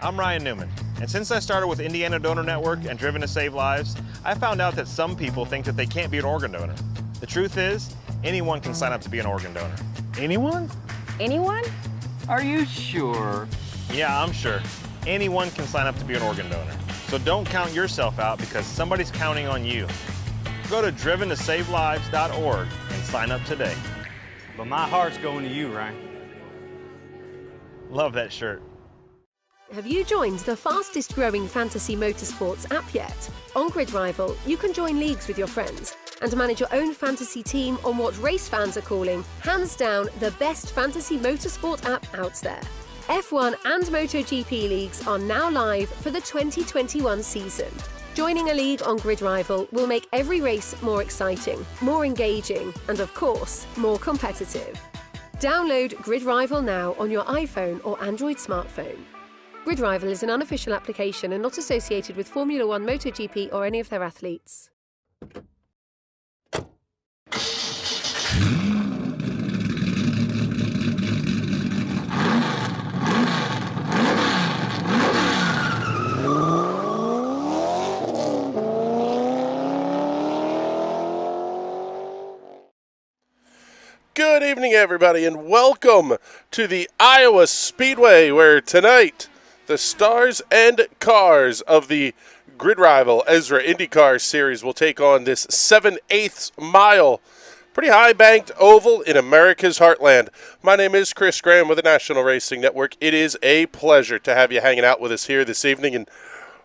I'm Ryan Newman, and since I started with Indiana Donor Network and Driven to Save Lives, I found out that some people think that they can't be an organ donor. The truth is, anyone can sign up to be an organ donor. Anyone? Anyone? Are you sure? Yeah, I'm sure. Anyone can sign up to be an organ donor. So don't count yourself out because somebody's counting on you. Go to driventosavelives.org and sign up today. But my heart's going to you, Ryan. Love that shirt. Have you joined the fastest growing fantasy motorsports app yet? On Grid Rival, you can join leagues with your friends and manage your own fantasy team on what race fans are calling, hands down, the best fantasy motorsport app out there. F1 and MotoGP leagues are now live for the 2021 season. Joining a league on Grid Rival will make every race more exciting, more engaging, and of course, more competitive. Download Grid Rival now on your iPhone or Android smartphone. Grid Rival is an unofficial application and not associated with Formula One, MotoGP or any of their athletes. Good evening, everybody, and welcome to the Iowa Speedway, where tonight the stars and cars of the Grid Rival ESRA INDYCAR series will take on this 7/8 mile, pretty high-banked oval in America's heartland. My name is Chris Graham with the National Racing Network. It is a pleasure to have you hanging out with us here this evening, and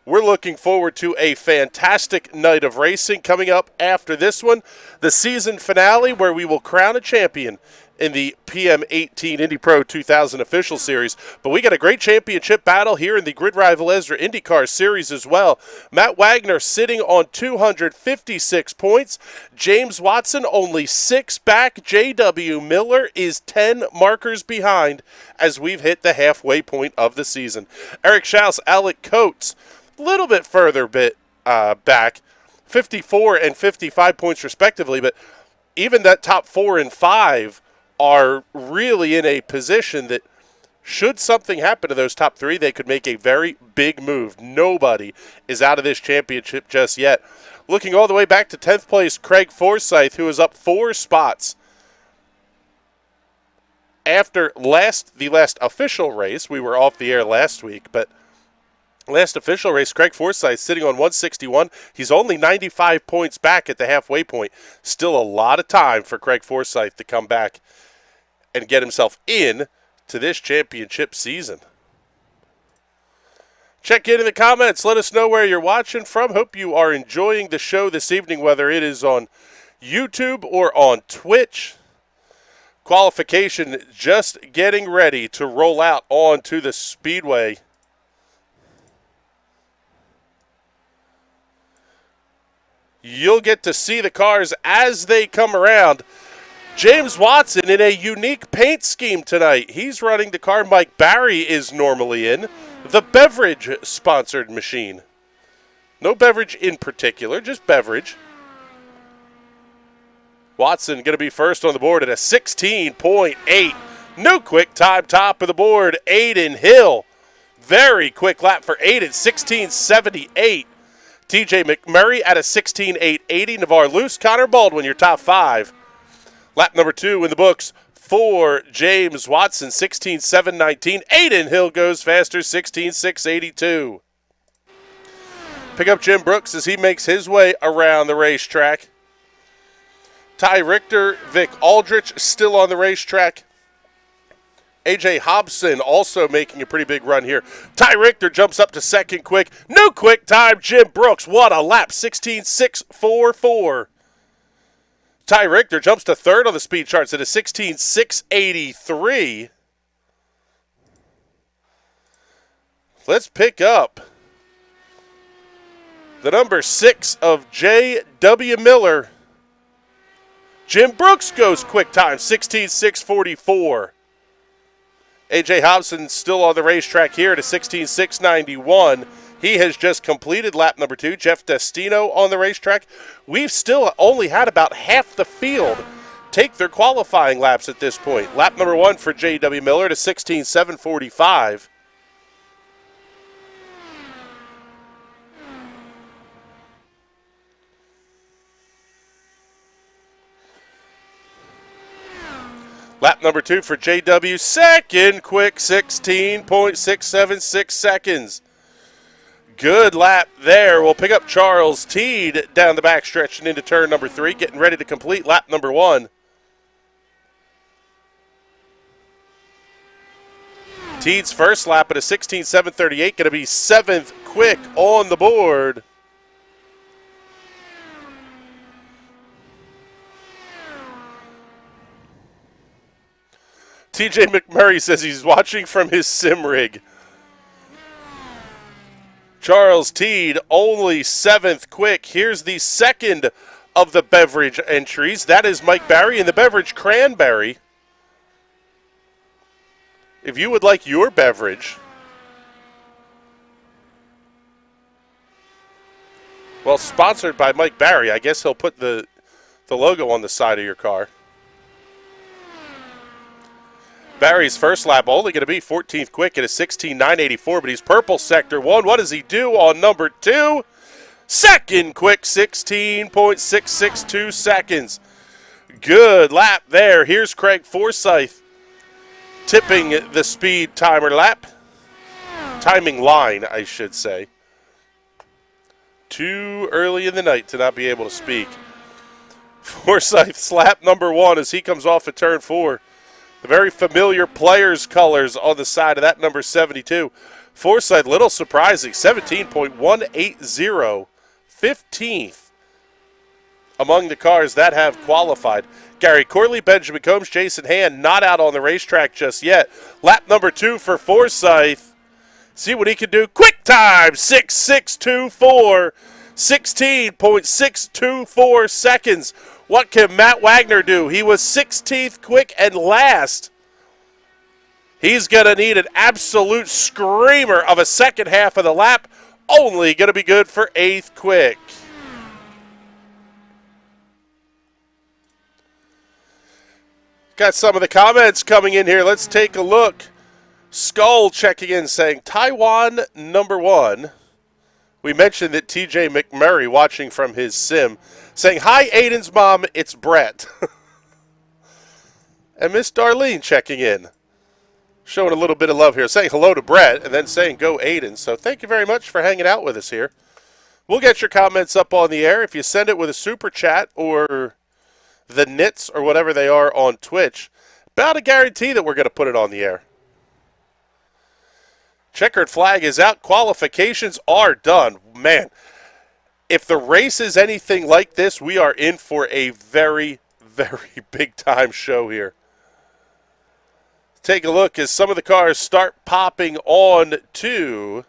we're looking forward to a fantastic night of racing coming up after this one, the season finale where we will crown a champion in the PM18 Indy Pro 2000 official series. But we got a great championship battle here in the Grid Rival ESRA IndyCar series as well. Matt Wagner sitting on 256 points. James Watson only 6 back. J.W. Miller is 10 markers behind as we've hit the halfway point of the season. Eric Schaus, Alec Coates, a little bit further back, 54 and 55 points respectively, but even that top 4 and 5 are really in a position that should something happen to those top 3, they could make a very big move. Nobody is out of this championship just yet. Looking all the way back to 10th place, Craig Forsyth, who is up 4 spots after the last official race. We were off the air last week, but last official race, Craig Forsyth sitting on 161. He's only 95 points back at the halfway point. Still a lot of time for Craig Forsyth to come back and get himself in to this championship season. Check in the comments. Let us know where you're watching from. Hope you are enjoying the show this evening, whether it is on YouTube or on Twitch. Qualification just getting ready to roll out onto the speedway. You'll get to see the cars as they come around. James Watson in a unique paint scheme tonight. He's running the car Mike Barry is normally in, the beverage-sponsored machine. No beverage in particular, just beverage. Watson going to be first on the board at a 16.8. New quick time top of the board, Aiden Hill. Very quick lap for Aiden, 16.78. TJ McMurray at a 16.880. Navarre Luce, Conor Baldwin, your top 5. Lap number 2 in the books for James Watson, 16.719. Aiden Hill goes faster, 16.682. Pick up Jim Brooks as he makes his way around the racetrack. Ty Richter, Vic Aldrich still on the racetrack. A.J. Hobson also making a pretty big run here. Ty Richter jumps up to second quick. New quick time, Jim Brooks. What a lap, 16.644. Ty Richter jumps to third on the speed charts at a 16.683. Let's pick up the number 6 of J.W. Miller. Jim Brooks goes quick time, 16.644. A.J. Hobson still on the racetrack here at a 16.691. He has just completed lap number 2. Jeff Destino on the racetrack. We've still only had about half the field take their qualifying laps at this point. Lap number 1 for J.W. Miller at a 16.745. Lap number 2 for JW. Second quick, 16.676 seconds. Good lap there. We'll pick up Charles Teed down the backstretch and into turn number 3, getting ready to complete lap number 1. Teed's first lap at a 16.738, going to be 7th quick on the board. TJ McMurray says he's watching from his sim rig. Charles Teed, only 7th quick. Here's the second of the beverage entries. That is Mike Barry in the beverage cranberry. If you would like your beverage, well, sponsored by Mike Barry, I guess he'll put the logo on the side of your car. Barry's first lap only going to be 14th quick at a 16.984, but he's purple sector 1. What does he do on number 2? Second quick, 16.662 seconds. Good lap there. Here's Craig Forsyth tipping the speed timer lap. Timing line, I should say. Too early in the night to not be able to speak. Forsyth's lap number 1 as he comes off at turn 4. The very familiar players' colors on the side of that number 72. Forsyth, little surprising, 17.180, 15th among the cars that have qualified. Gary Corley, Benjamin Combs, Jason Hand not out on the racetrack just yet. Lap number 2 for Forsyth. See what he can do. Quick time, 6.624, 16.624 seconds. What can Matt Wagner do? He was 16th quick and last. He's going to need an absolute screamer of a second half of the lap. Only going to be good for 8th quick. Got some of the comments coming in here. Let's take a look. Skull checking in saying, Taiwan number 1. We mentioned that TJ McMurray watching from his sim saying, hi, Aiden's mom, it's Brett. And Miss Darlene checking in, showing a little bit of love here, saying hello to Brett and then saying go Aiden. So thank you very much for hanging out with us here. We'll get your comments up on the air. If you send it with a super chat or the nits or whatever they are on Twitch, about a guarantee that we're going to put it on the air. Checkered flag is out. Qualifications are done. Man, if the race is anything like this, we are in for a very, very big-time show here. Take a look as some of the cars start popping on to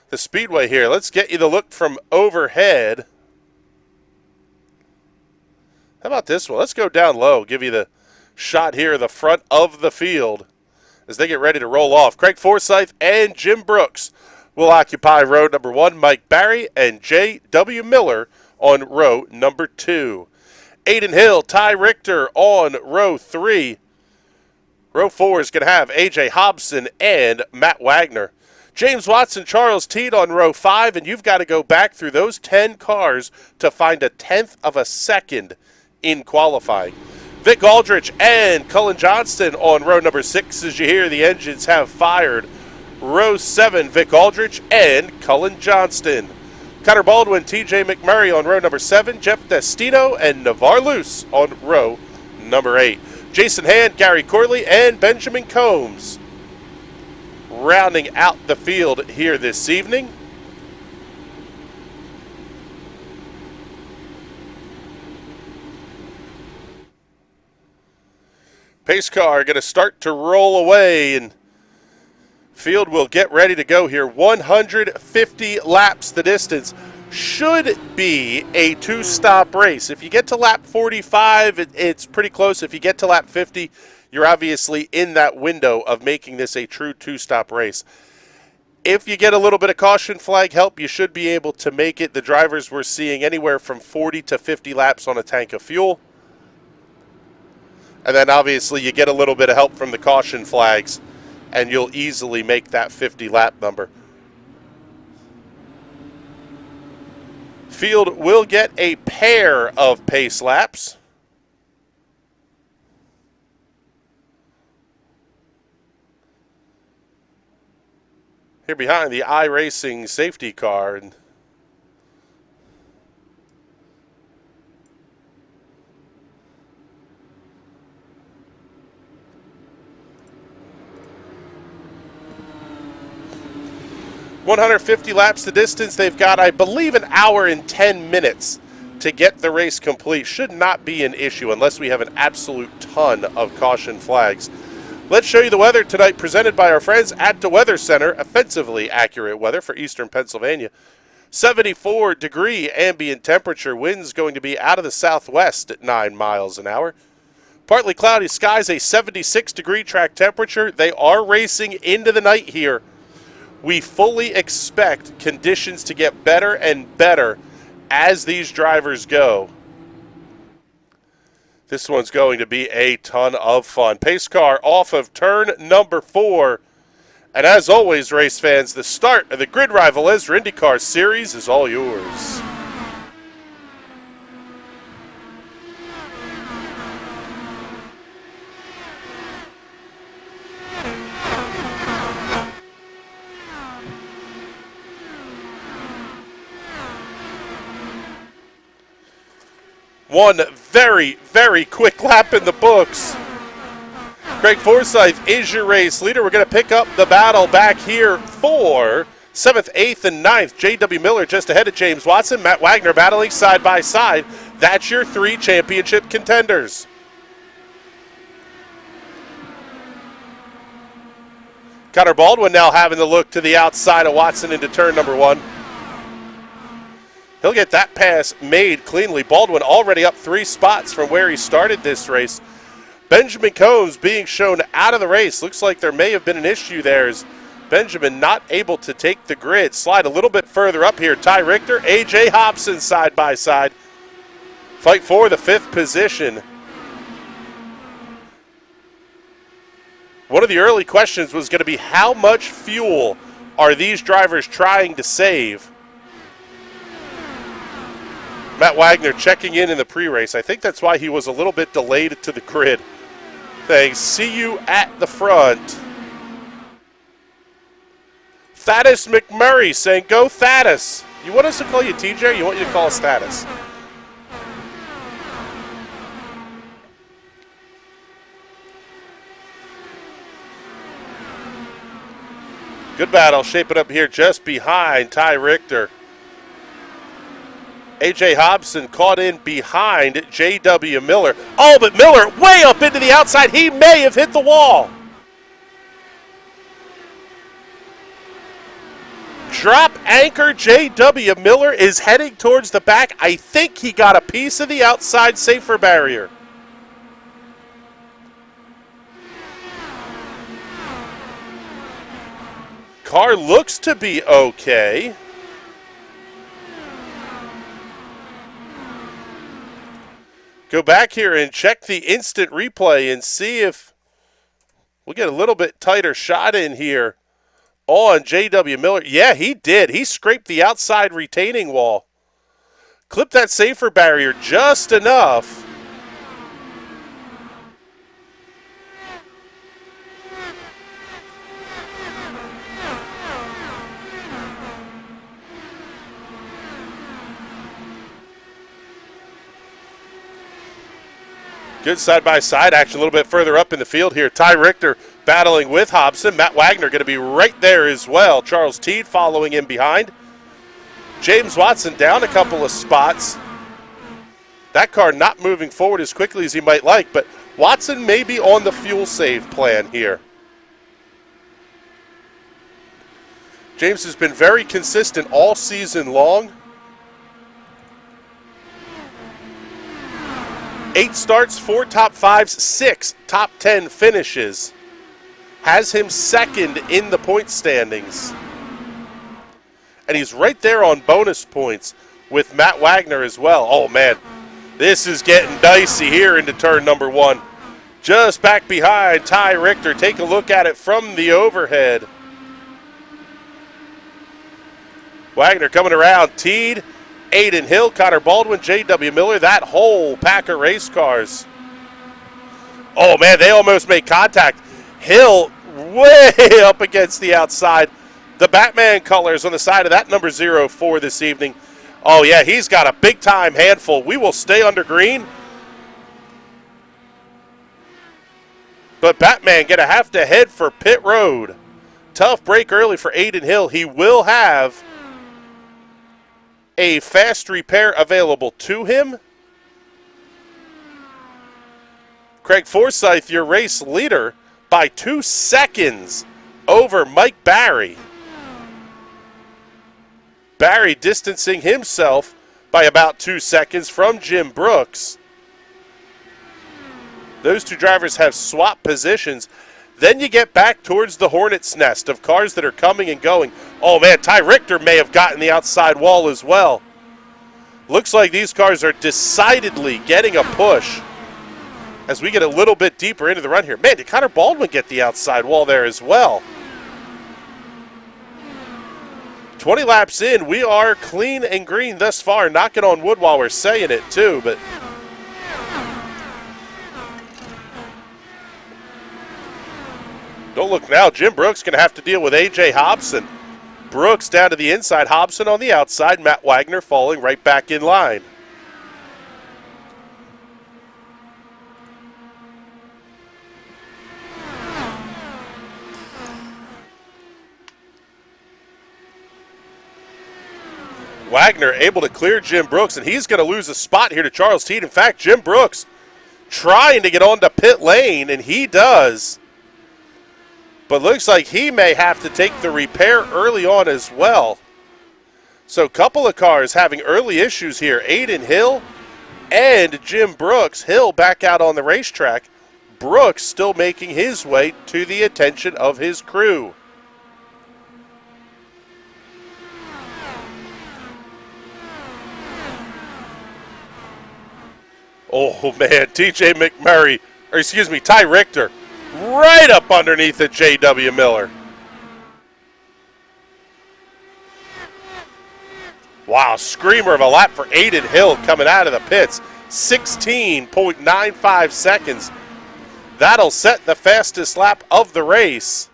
the speedway here. Let's get you the look from overhead. How about this one? Let's go down low, give you the shot here of the front of the field as they get ready to roll off. Craig Forsyth and Jim Brooks will occupy row number 1. Mike Barry and J.W. Miller on row number 2. Aiden Hill, Ty Richter on row 3. Row 4 is going to have A.J. Hobson and Matt Wagner. James Watson, Charles Teed on row 5, and you've got to go back through those 10 cars to find a 10th of a second in qualifying. Vic Aldrich and Cullen Johnston on row number 6 as you hear the engines have fired. Row 7, Vic Aldrich and Cullen Johnston. Conor Baldwin, TJ McMurray on row number 7. Jeff Destino and Navarre Luce on row number 8. Jason Hand, Gary Corley, and Benjamin Combs rounding out the field here this evening. Pace car going to start to roll away, and field will get ready to go here. 150 laps the distance. Should be a two-stop race. If you get to lap 45, it's pretty close. If you get to lap 50, you're obviously in that window of making this a true two-stop race. If you get a little bit of caution flag help, you should be able to make it. The drivers we're seeing anywhere from 40 to 50 laps on a tank of fuel. And then obviously you get a little bit of help from the caution flags, and you'll easily make that 50-lap number. Field will get a pair of pace laps. here behind the iRacing safety car. And ...150 laps the distance. They've got, I believe, an hour and 10 minutes to get the race complete. Should not be an issue unless we have an absolute ton of caution flags. Let's show you the weather tonight, presented by our friends at the Weather Center. Offensively accurate weather for eastern Pennsylvania. 74-degree ambient temperature. Winds going to be out of the southwest at 9 miles an hour. Partly cloudy skies, a 76-degree track temperature. They are racing into the night here. We fully expect conditions to get better and better as these drivers go. This one's going to be a ton of fun. Pace car off of turn number 4. And as always, race fans, the start of the Grid Rival ESRA INDYCAR Series is all yours. One very, very quick lap in the books. Craig Forsyth is your race leader. We're going to pick up the battle back here for 7th, 8th, and 9th. J.W. Miller just ahead of James Watson. Matt Wagner battling side by side. That's your 3 championship contenders. Conor Baldwin now having the look to the outside of Watson into turn number 1. He'll get that pass made cleanly. Baldwin already up 3 spots from where he started this race. Benjamin Combs being shown out of the race. Looks like there may have been an issue there as Benjamin not able to take the grid. Slide a little bit further up here. Ty Richter, A.J. Hobson side by side. Fight for the 5th position. One of the early questions was going to be how much fuel are these drivers trying to save? Matt Wagner checking in the pre-race. I think that's why he was a little bit delayed to the grid. Thanks. See you at the front. Thaddeus McMurray saying, go Thaddeus. You want us to call you TJ or you want you to call us Thaddeus? Good battle. Shape it up here just behind Ty Richter. A.J. Hobson caught in behind J.W. Miller. Oh, but Miller way up into the outside. He may have hit the wall. Drop anchor J.W. Miller is heading towards the back. I think he got a piece of the outside safer barrier. Car looks to be okay. Go back here and check the instant replay and see if we'll get a little bit tighter shot in here on J.W. Miller. Yeah, he did. He scraped the outside retaining wall. Clipped that safer barrier just enough. Good side-by-side action a little bit further up in the field here. Ty Richter battling with Hobson. Matt Wagner going to be right there as well. Charles Teed following in behind. James Watson down a couple of spots. That car not moving forward as quickly as he might like, but Watson may be on the fuel save plan here. James has been very consistent all season long. 8 starts, 4 top 5s, 6 top 10 finishes. Has him second in the point standings. And he's right there on bonus points with Matt Wagner as well. Oh, man, this is getting dicey here into turn number 1. Just back behind Ty Richter. Take a look at it from the overhead. Wagner coming around. Teed, Aiden Hill, Conor Baldwin, J.W. Miller, that whole pack of race cars. Oh, man, they almost made contact. Hill way up against the outside. The Batman colors on the side of that number 04 this evening. Oh, yeah, he's got a big-time handful. We will stay under green. But Batman going to have to head for pit road. Tough break early for Aiden Hill. He will have a fast repair available to him. Craig Forsyth, your race leader, by 2 seconds over Mike Barry. Barry distancing himself by about 2 seconds from Jim Brooks. Those two drivers have swapped positions. Then you get back towards the hornet's nest of cars that are coming and going. Oh, man, Ty Richter may have gotten the outside wall as well. Looks like these cars are decidedly getting a push as we get a little bit deeper into the run here. Man, did Conor Baldwin get the outside wall there as well? 20 laps in, we are clean and green thus far. Knocking on wood while we're saying it, too, but don't look now. Jim Brooks going to have to deal with A.J. Hobson. Brooks down to the inside. Hobson on the outside. Matt Wagner falling right back in line. Wagner able to clear Jim Brooks, and he's going to lose a spot here to Charles Teed. In fact, Jim Brooks trying to get onto pit lane, and he does. But looks like he may have to take the repair early on as well. So a couple of cars having early issues here. Aiden Hill and Jim Brooks. Hill back out on the racetrack. Brooks still making his way to the attention of his crew. Oh, man, TJ McMurray, or excuse me, Ty Richter, right up underneath the J.W. Miller. Wow, screamer of a lap for Aiden Hill coming out of the pits. 16.95 seconds. That'll set the fastest lap of the race.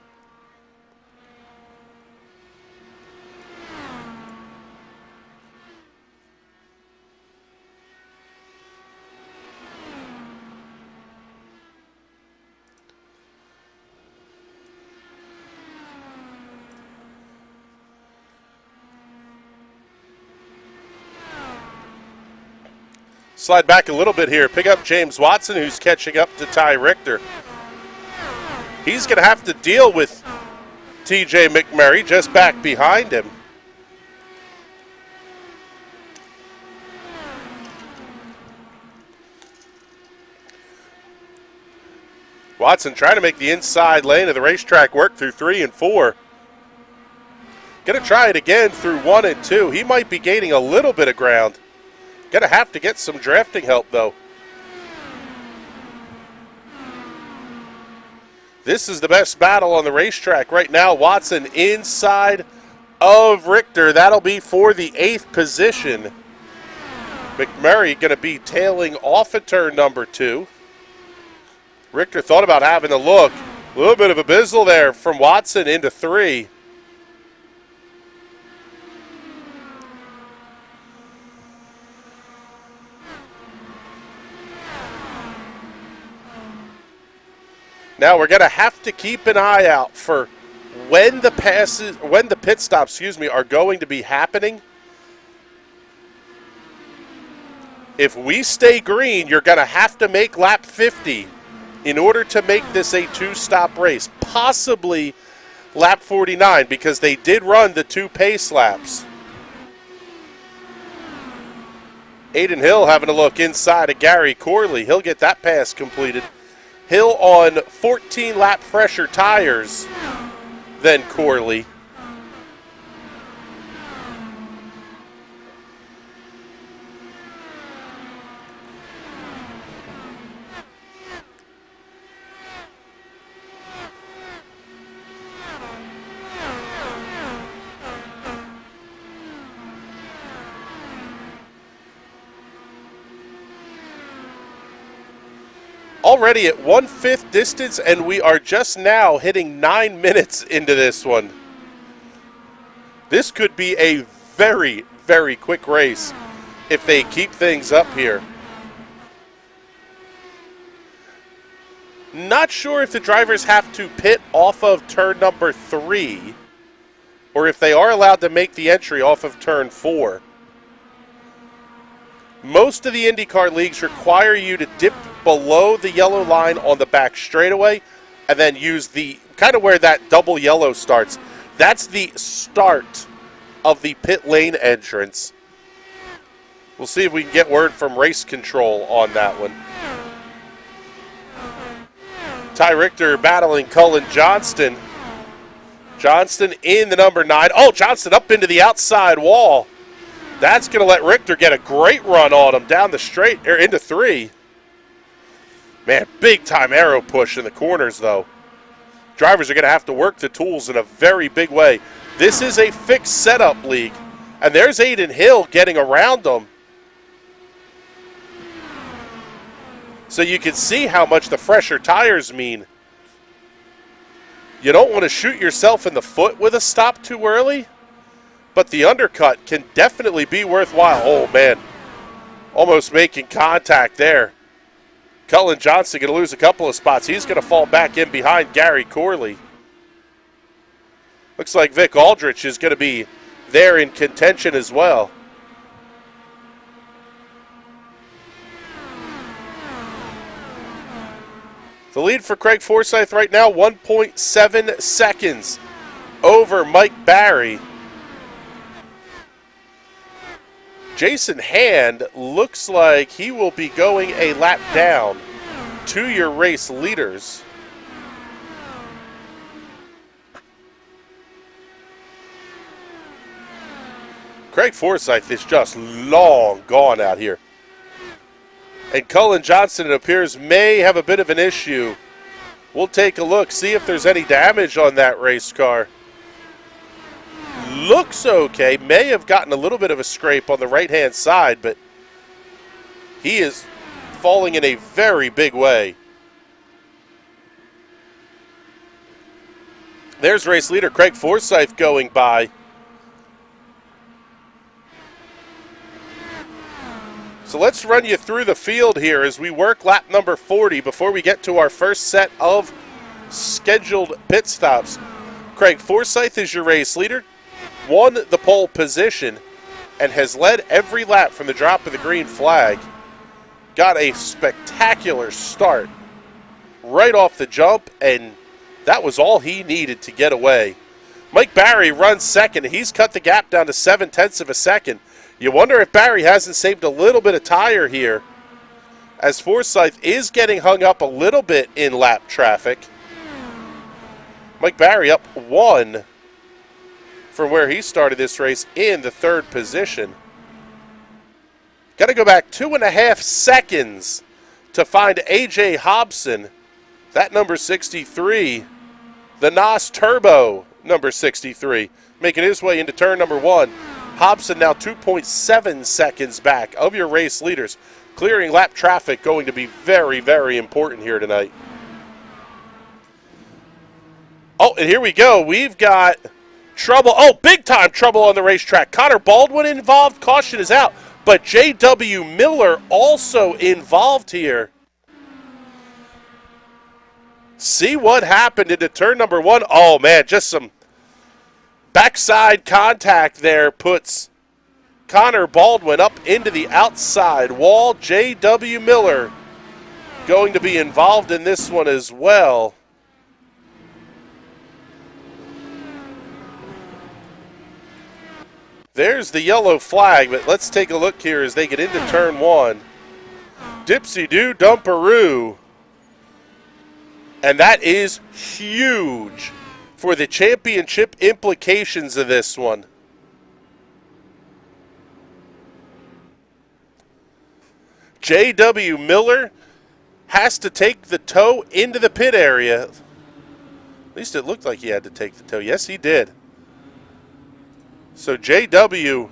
Slide back a little bit here. Pick up James Watson, who's catching up to Ty Richter. He's going to have to deal with TJ McMurray just back behind him. Watson trying to make the inside lane of the racetrack work through 3 and 4. Going to try it again through 1 and 2. He might be gaining a little bit of ground. Going to have to get some drafting help, though. This is the best battle on the racetrack right now. Watson inside of Richter. That'll be for the 8th position. McMurray going to be tailing off at turn number 2. Richter thought about having a look. A little bit of a bizzle there from Watson into 3. Now we're going to have to keep an eye out for when the pit stops, are going to be happening. If we stay green, you're going to have to make lap 50 in order to make this a 2-stop race, possibly lap 49, because they did run the 2 pace laps. Aiden Hill having a look inside of Gary Corley. He'll get that pass completed. Hill on 14 lap fresher tires than Corley. Already at 1/5 distance, and we are just now hitting 9 minutes into this one. This could be a very, very quick race if they keep things up here. Not sure if the drivers have to pit off of turn number 3 or if they are allowed to make the entry off of turn 4. Most of the IndyCar leagues require you to dip below the yellow line on the back straightaway and then use the kind of where that double yellow starts. That's the start of the pit lane entrance. We'll see if we can get word from race control on that one. Ty Richter battling Cullen Johnston. Johnston in the number 9. Oh, Johnston up into the outside wall. That's going to let Richter get a great run on him down the straight, or into 3. Man, big time arrow push in the corners, though. Drivers are going to have to work the tools in a very big way. This is a fixed setup league, and there's Aiden Hill getting around them. So you can see how much the fresher tires mean. You don't want to shoot yourself in the foot with a stop too early, but the undercut can definitely be worthwhile. Oh, man. Almost making contact there. Cullen Johnson going to lose a couple of spots. He's going to fall back in behind Gary Corley. Looks like Vic Aldrich is going to be there in contention as well. The lead for Craig Forsyth right now, 1.7 seconds over Mike Barry. Jason Hand looks like he will be going a lap down to your race leaders. Craig Forsyth is just long gone out here. And Cullen Johnson, it appears, may have a bit of an issue. We'll take a look, see if there's any damage on that race car. Looks okay. May have gotten a little bit of a scrape on the right-hand side, but he is falling in a very big way. There's race leader Craig Forsyth going by. So let's run you through the field here as we work lap number 40 before we get to our first set of scheduled pit stops. Craig Forsyth is your race leader, won the pole position, and has led every lap from the drop of the green flag. Got a spectacular start right off the jump, and that was all he needed to get away. Mike Barry runs second. He's cut the gap down to 0.7 of a second. You wonder if Barry hasn't saved a little bit of tire here, as Forsyth is getting hung up a little bit in lap traffic. Mike Barry up 1 from where he started this race in the 3rd position. Got to go back 2.5 seconds to find A.J. Hobson, that number 63, the NOS Turbo number 63, making his way into turn number 1. Hobson now 2.7 seconds back of your race leaders. Clearing lap traffic going to be very, very important here tonight. Oh, and here we go. We've got trouble. Oh, big time trouble on the racetrack. Conor Baldwin involved. Caution is out. But J.W. Miller also involved here. See what happened into turn number 1. Oh, man, just some backside contact there puts Conor Baldwin up into the outside wall. J.W. Miller going to be involved in this one as well. There's the yellow flag, but let's take a look here as they get into turn 1. Dipsy-doo, dumperoo. And that is huge for the championship implications of this one. J.W. Miller has to take the tow into the pit area. At least it looked like he had to take the tow. Yes, he did. So J.W.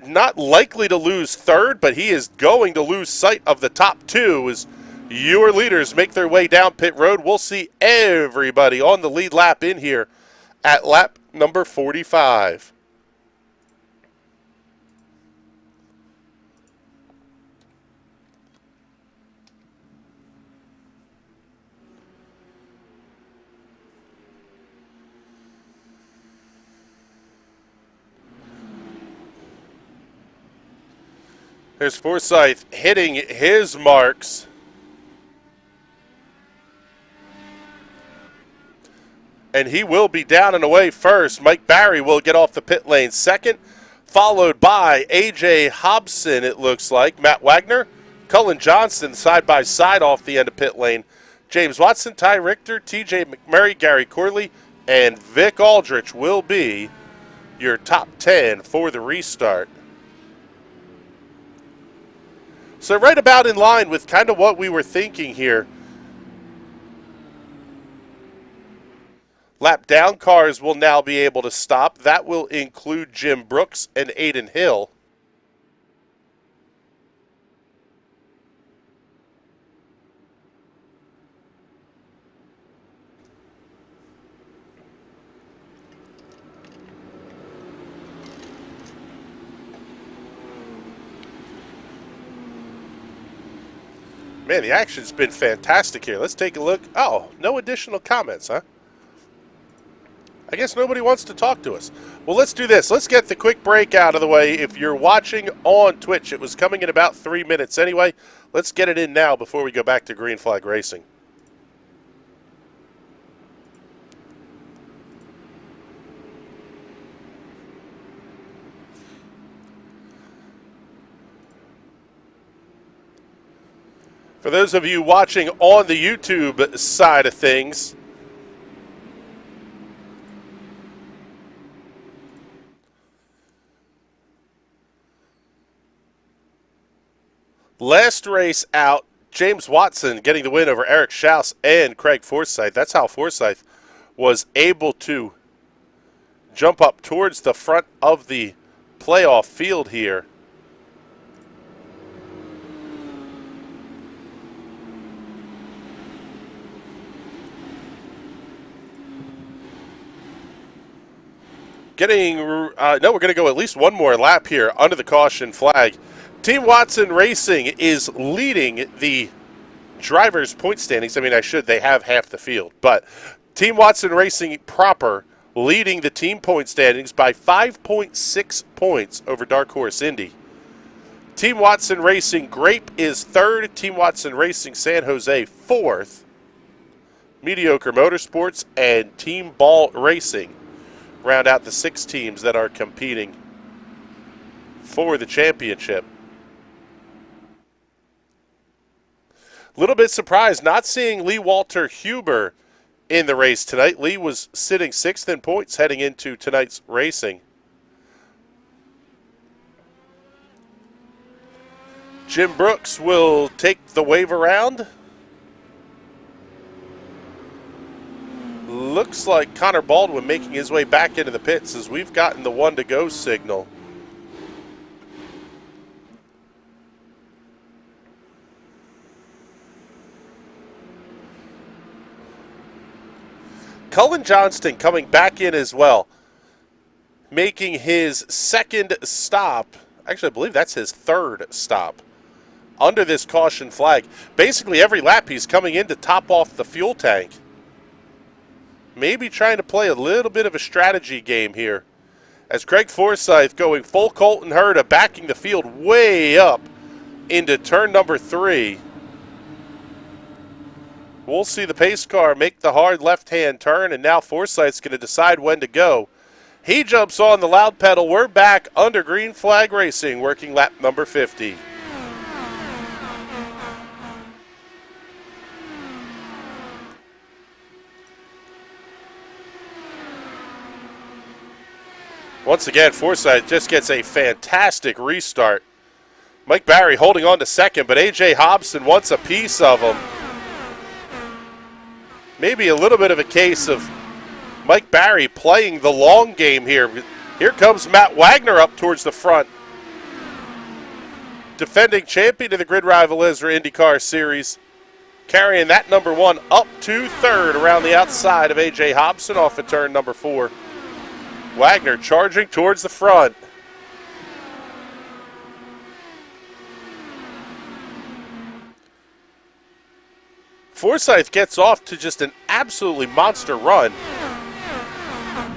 not likely to lose 3rd, but he is going to lose sight of the top 2 as your leaders make their way down pit road. We'll see everybody on the lead lap in here at lap number 45. There's Forsyth hitting his marks. And he will be down and away first. Mike Barry will get off the pit lane second, followed by A.J. Hobson, it looks like. Matt Wagner, Cullen Johnston side by side off the end of pit lane. James Watson, Ty Richter, T.J. McMurray, Gary Corley, and Vic Aldrich will be your top 10 for the restart. So right about in line with kind of what we were thinking here. Lap down cars will now be able to stop. That will include Jim Brooks and Aiden Hill. Man, the action's been fantastic here. Let's take a look. Oh, no additional comments, huh? I guess nobody wants to talk to us. Well, let's do this. Let's get the quick break out of the way. If you're watching on Twitch, it was coming in about 3 minutes anyway. Let's get it in now before we go back to Green Flag Racing. For those of you watching on the YouTube side of things, last race out, James Watson getting the win over Eric Schaus and Craig Forsyth. That's how Forsyth was able to jump up towards the front of the playoff field here. No, we're going to go at least one more lap here under the caution flag. Team Watson Racing is leading the drivers' point standings. I mean, they have half the field. But Team Watson Racing proper leading the team point standings by 5.6 points over Dark Horse Indy. Team Watson Racing Grape is third. Team Watson Racing San Jose fourth. Mediocre Motorsports and Team Ball Racing round out the 6 teams that are competing for the championship. A little bit surprised not seeing Lee Walter Huber in the race tonight. Lee was sitting 6th in points heading into tonight's racing. Jim Brooks will take the wave around. Looks like Conor Baldwin making his way back into the pits as we've gotten the 1 to go signal. Cullen Johnston coming back in as well, making his second stop. Actually, I believe that's his third stop under this caution flag. Basically, every lap he's coming in to top off the fuel tank. Maybe trying to play a little bit of a strategy game here. As Craig Forsyth going full Colton Herta, backing the field way up into turn number 3. We'll see the pace car make the hard left-hand turn, and now Forsyth's going to decide when to go. He jumps on the loud pedal. We're back under Green Flag Racing, working lap number 50. Once again, Forsyth just gets a fantastic restart. Mike Barry holding on to second, but A.J. Hobson wants a piece of him. Maybe a little bit of a case of Mike Barry playing the long game here. Here comes Matt Wagner up towards the front. Defending champion of the Grid Rival ESRA IndyCar Series. Carrying that number 1 up to third around the outside of A.J. Hobson off of turn number 4. Wagner charging towards the front. Forsyth gets off to just an absolutely monster run.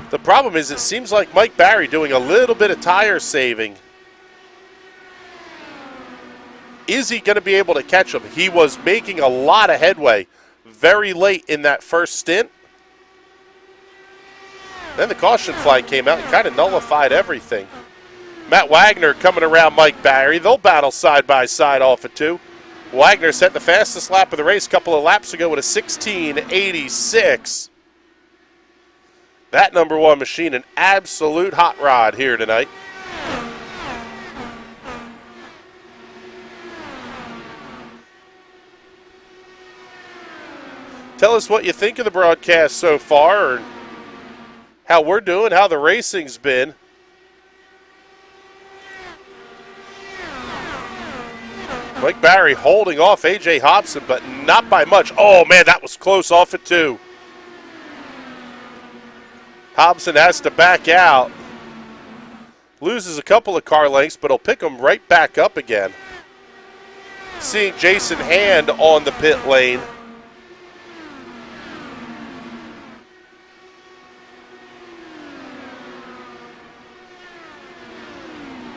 The problem is it seems like Mike Barry doing a little bit of tire saving. Is he going to be able to catch him? He was making a lot of headway very late in that first stint. Then the caution flag came out and kind of nullified everything. Matt Wagner coming around Mike Barry. They'll battle side by side off of 2. Wagner set the fastest lap of the race a couple of laps ago with a 16:86. That number 1 machine, an absolute hot rod here tonight. Tell us what you think of the broadcast so far, or how we're doing, how the racing's been. Mike Barry holding off A.J. Hobson, but not by much. Oh, man, that was close off at 2. Hobson has to back out. Loses a couple of car lengths, but he'll pick him right back up again. Seeing Jason Hand on the pit lane.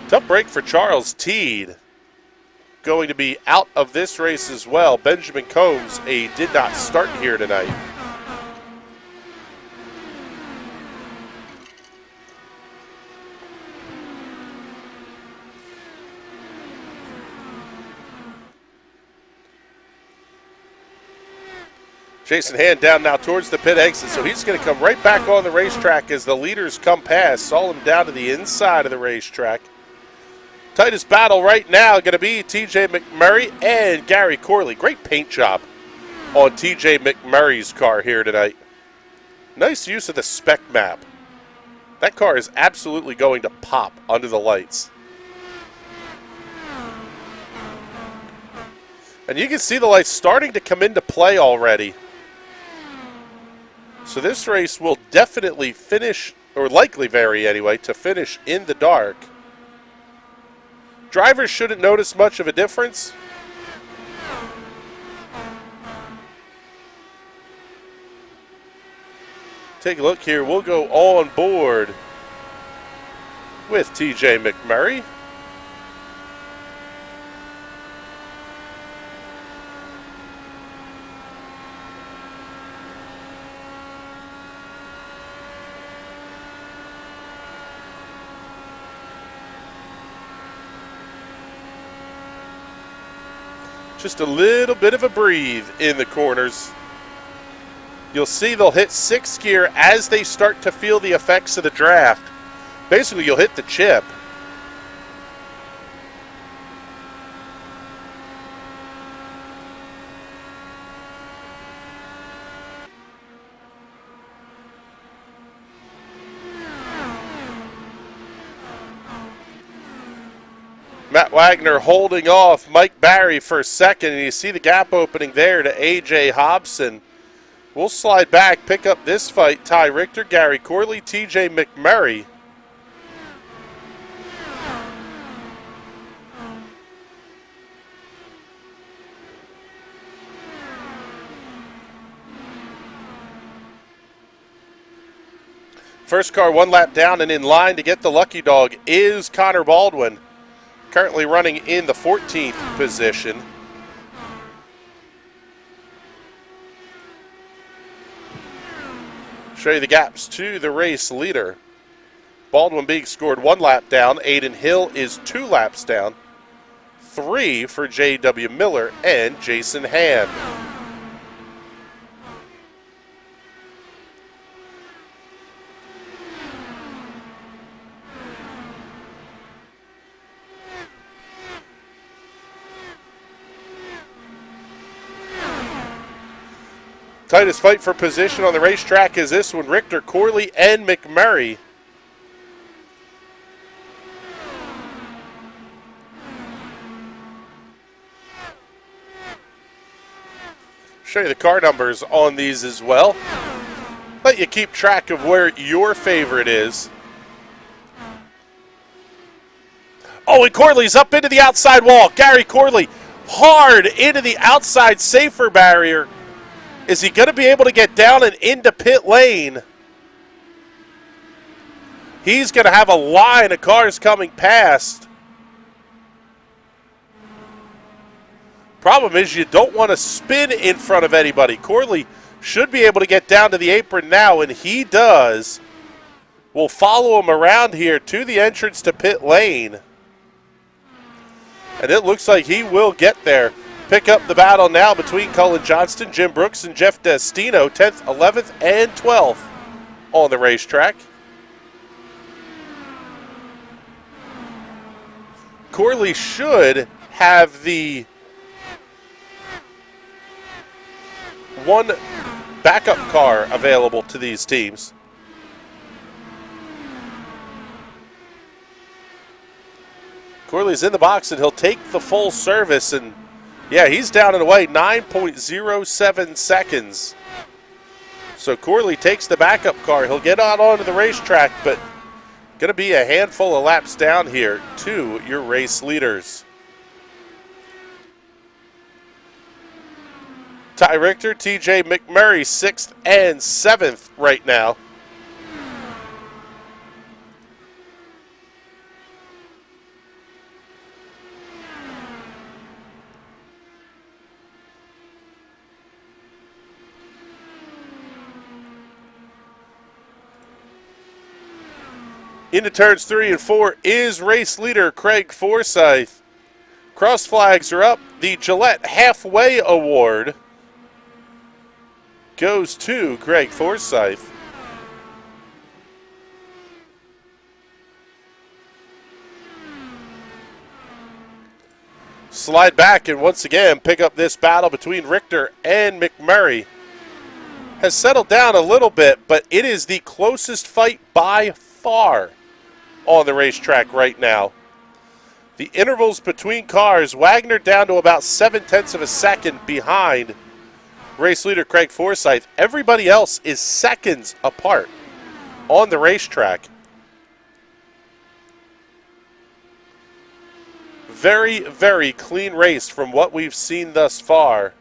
Tough break for Charles Teed. Going to be out of this race as well. Benjamin Combs did not start here tonight. Jason Hand down now towards the pit exit, so he's going to come right back on the racetrack as the leaders come past. Saw him down to the inside of the racetrack. Tightest battle right now going to be TJ McMurray and Gary Corley. Great paint job on TJ McMurray's car here tonight. Nice use of the spec map. That car is absolutely going to pop under the lights. And you can see the lights starting to come into play already. So this race will definitely finish, or likely vary anyway, to finish in the dark. Drivers shouldn't notice much of a difference. Take a look here. We'll go on board with TJ McMurray. Just a little bit of a breathe in the corners. You'll see they'll hit 6th gear as they start to feel the effects of the draft. Basically, you'll hit the chip. Matt Wagner holding off Mike Barry for a second, and you see the gap opening there to A.J. Hobson. We'll slide back, pick up this fight. Ty Richter, Gary Corley, TJ McMurray. First car 1 lap down and in line to get the lucky dog is Conor Baldwin. Currently running in the 14th position. Show you the gaps to the race leader. Baldwin being scored 1 lap down. Aiden Hill is 2 laps down. 3 for J.W. Miller and Jason Hand. Tightest fight for position on the racetrack is this one. Richter, Corley, and McMurray. Show you the car numbers on these as well. Let you keep track of where your favorite is. Oh, and Corley's up into the outside wall. Gary Corley hard into the outside safer barrier. Is he going to be able to get down and into pit lane? He's going to have a line of cars coming past. Problem is you don't want to spin in front of anybody. Corley should be able to get down to the apron now, and he does. We'll follow him around here to the entrance to pit lane. And it looks like he will get there. Pick up the battle now between Cullen Johnston, Jim Brooks, and Jeff Destino, 10th, 11th, and 12th on the racetrack. Corley should have the one backup car available to these teams. Corley's in the box, and he'll take the full service, and yeah, he's down and away, 9.07 seconds. So Corley takes the backup car. He'll get on onto the racetrack, but going to be a handful of laps down here to your race leaders. Ty Richter, TJ McMurray, 6th and 7th right now. Into turns 3 and 4 is race leader Craig Forsyth. Cross flags are up. The Gillette Halfway Award goes to Craig Forsyth. Slide back and once again pick up this battle between Richter and McMurray. Has settled down a little bit, but it is the closest fight by far on the racetrack right now. The intervals between cars, Wagner down to about 0.7 of a second behind race leader Craig Forsyth. Everybody else is seconds apart on the racetrack. Very, very clean race from what we've seen thus far.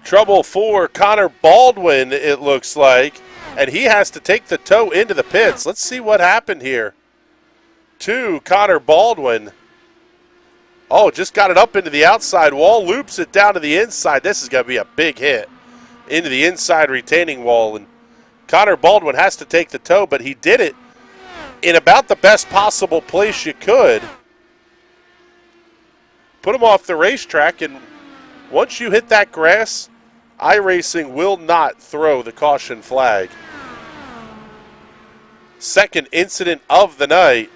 Trouble for Conor Baldwin, it looks like. And he has to take the tow into the pits. Let's see what happened here to Conor Baldwin. Oh, just got it up into the outside wall, loops it down to the inside. This is going to be a big hit into the inside retaining wall. And Conor Baldwin has to take the tow, but he did it in about the best possible place you could. Put him off the racetrack, and once you hit that grass, iRacing will not throw the caution flag. Second incident of the night.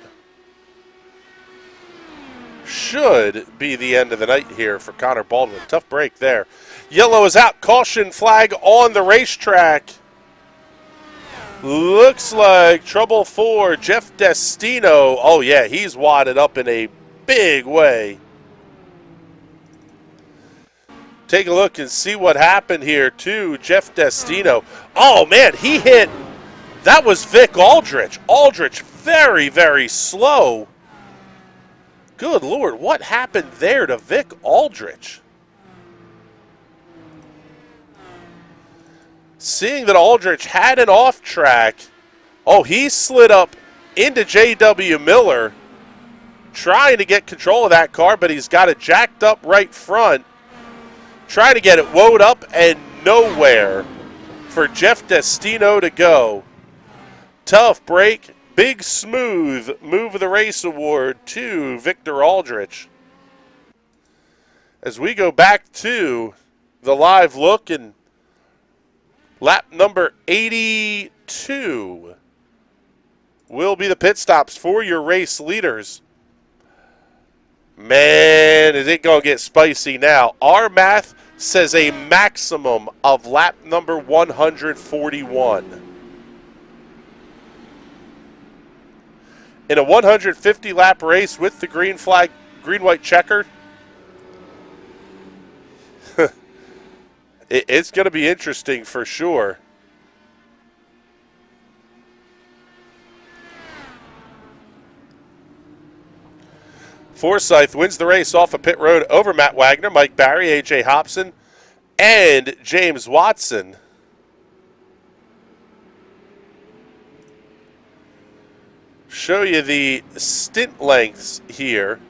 Should be the end of the night here for Conor Baldwin. Tough break there. Yellow is out. Caution flag on the racetrack. Looks like trouble for Jeff Destino. Oh, yeah, he's wadded up in a big way. Take a look and see what happened here to Jeff Destino. Oh, man, he hit. That was Vic Aldrich. Aldrich very, very slow. Good Lord, what happened there to Vic Aldrich? Seeing that Aldrich had an off track. Oh, he slid up into J.W. Miller, trying to get control of that car, but he's got it jacked up right front. Trying to get it woed up and nowhere for Jeff Destino to go. Tough break. Big smooth move of the race award to Victor Aldrich. As we go back to the live look, and lap number 82 will be the pit stops for your race leaders. Man, is it going to get spicy now. Our math says a maximum of lap number 141. In a 150-lap race with the green flag, green-white checker, it's going to be interesting for sure. Forsyth wins the race off of pit road over Matt Wagner, Mike Barry, A.J. Hobson, and James Watson. Show you the stint lengths here.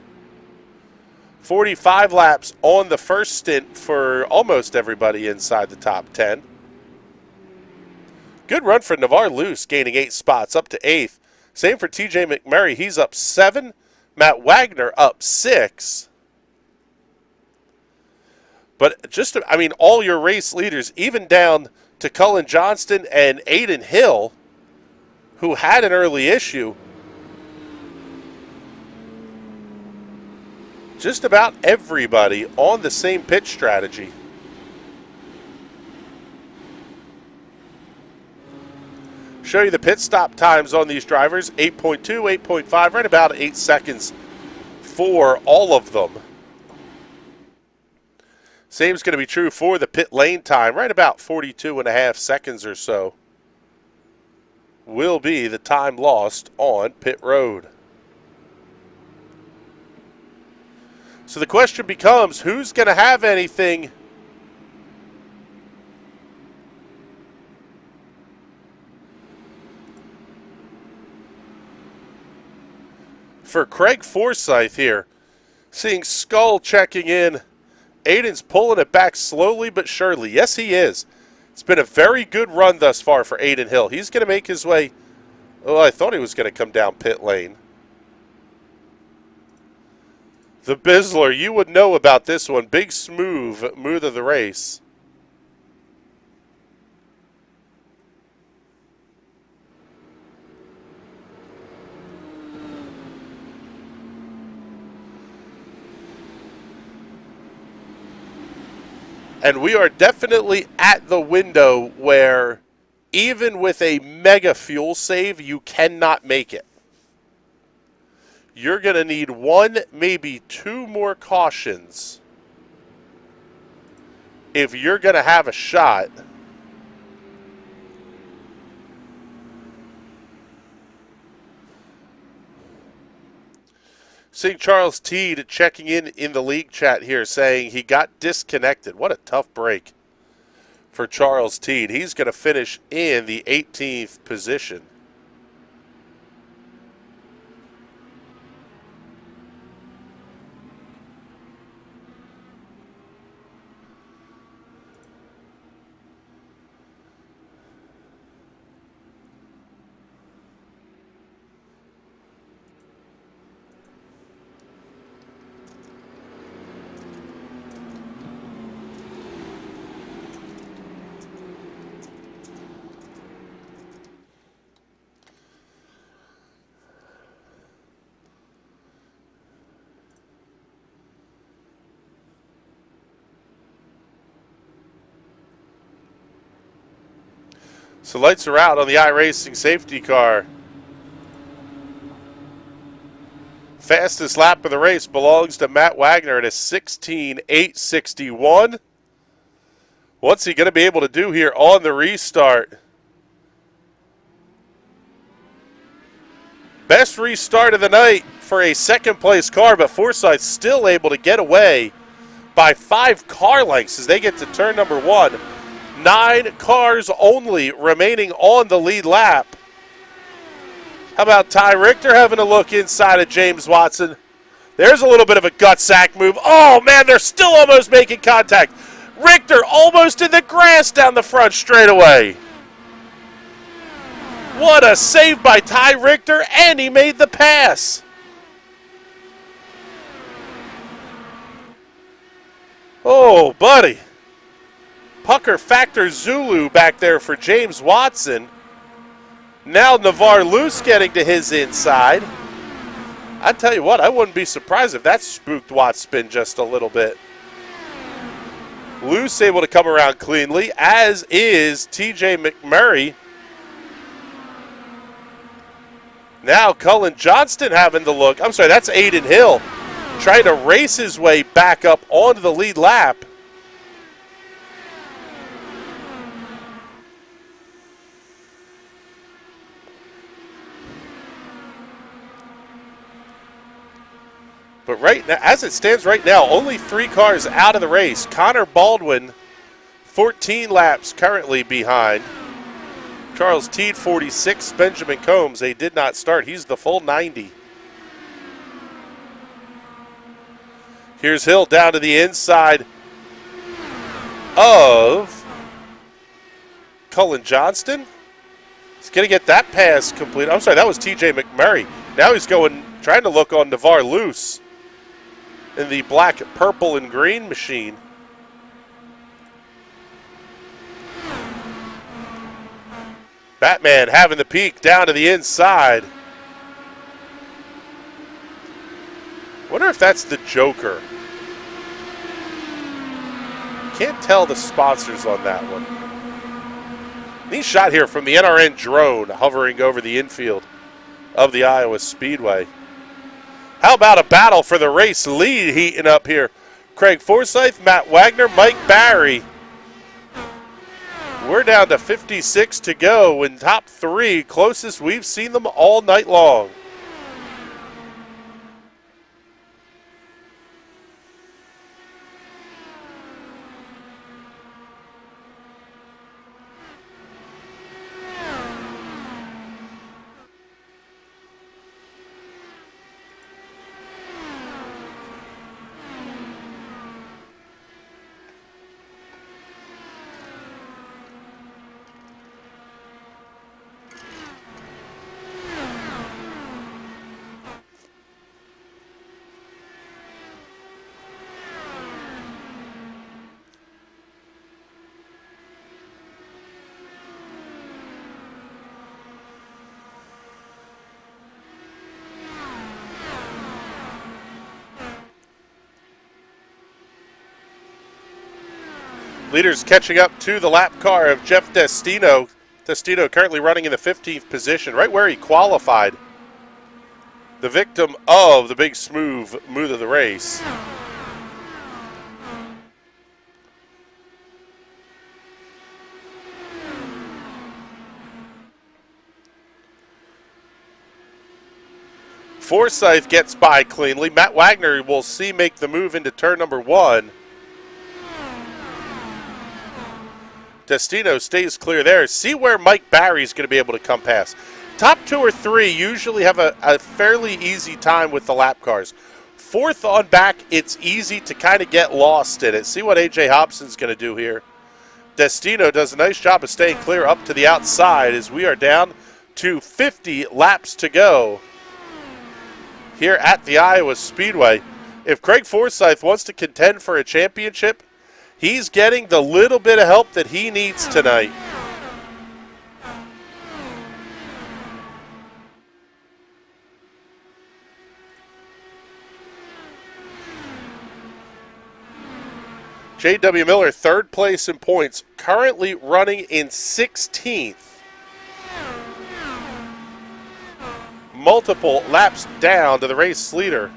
45 laps on the first stint for almost everybody inside the top 10. Good run for Navarre Luce, gaining 8 spots, up to 8th. Same for TJ McMurray. He's up 7. Matt Wagner up 6. But just, I mean, all your race leaders, even down to Cullen Johnston and Aiden Hill, who had an early issue, just about everybody on the same pit strategy. Show you the pit stop times on these drivers. 8.2, 8.5, right about 8 seconds for all of them. Same is going to be true for the pit lane time. Right about 42.5 seconds or so will be the time lost on pit road. So the question becomes, who's going to have anything for Craig Forsyth here? Seeing Skull checking in. Aiden's pulling it back slowly but surely. Yes, he is. It's been a very good run thus far for Aiden Hill. He's going to make his way. Oh, I thought he was going to come down pit lane. The Bizzler, you would know about this one. Big smooth move of the race. And we are definitely at the window where even with a mega fuel save, you cannot make it. You're going to need 1, maybe 2 more cautions if you're going to have a shot. Seeing Charles Teed checking in the league chat here saying he got disconnected. What a tough break for Charles Teed. He's going to finish in the 18th position. So lights are out on the iRacing safety car. Fastest lap of the race belongs to Matt Wagner at a 16.861. What's he going to be able to do here on the restart? Best restart of the night for a second place car, but Forsyth still able to get away by 5 car lengths as they get to turn number 1. 9 cars only remaining on the lead lap. How about Ty Richter having a look inside of James Watson? There's a little bit of a gut sack move. Oh, man, they're still almost making contact. Richter almost in the grass down the front straightaway. What a save by Ty Richter, and he made the pass. Oh, buddy. Pucker Factor Zulu back there for James Watson. Now Navarre Luce getting to his inside. I tell you what, I wouldn't be surprised if that spooked Watts spin just a little bit. Luce able to come around cleanly, as is TJ McMurray. Now Cullen Johnston having the look. I'm sorry, that's Aiden Hill trying to race his way back up onto the lead lap. But right now, as it stands right now, only 3 cars out of the race. Conor Baldwin, 14 laps currently behind. Charles Teed, 46. Benjamin Combs, they did not start. He's the full 90. Here's Hill down to the inside of Cullen Johnston. He's going to get that pass complete. I'm sorry, that was TJ McMurray. Now he's trying to look on Navarre Luce in the black, purple, and green machine. Batman having the peek down to the inside. Wonder if that's the Joker. Can't tell the sponsors on that one. Neat shot here from the NRN drone hovering over the infield of the Iowa Speedway. How about a battle for the race lead heating up here? Craig Forsyth, Matt Wagner, Mike Barry. We're down to 56 to go in top 3, closest we've seen them all night long. Leaders catching up to the lap car of Jeff Destino. Destino currently running in the 15th position, right where he qualified. The victim of the big smooth of the race. Forsyth gets by cleanly. Matt Wagner will see make the move into turn number 1. Destino stays clear there. See where Mike Barry's going to be able to come past. Top 2 or 3 usually have a fairly easy time with the lap cars. 4th on back, it's easy to kind of get lost in it. See what A.J. Hobson's going to do here. Destino does a nice job of staying clear up to the outside as we are down to 50 laps to go here at the Iowa Speedway. If Craig Forsyth wants to contend for a championship, he's getting the little bit of help that he needs tonight. J.W. Miller, 3rd place in points, currently running in 16th. Multiple laps down to the race leader.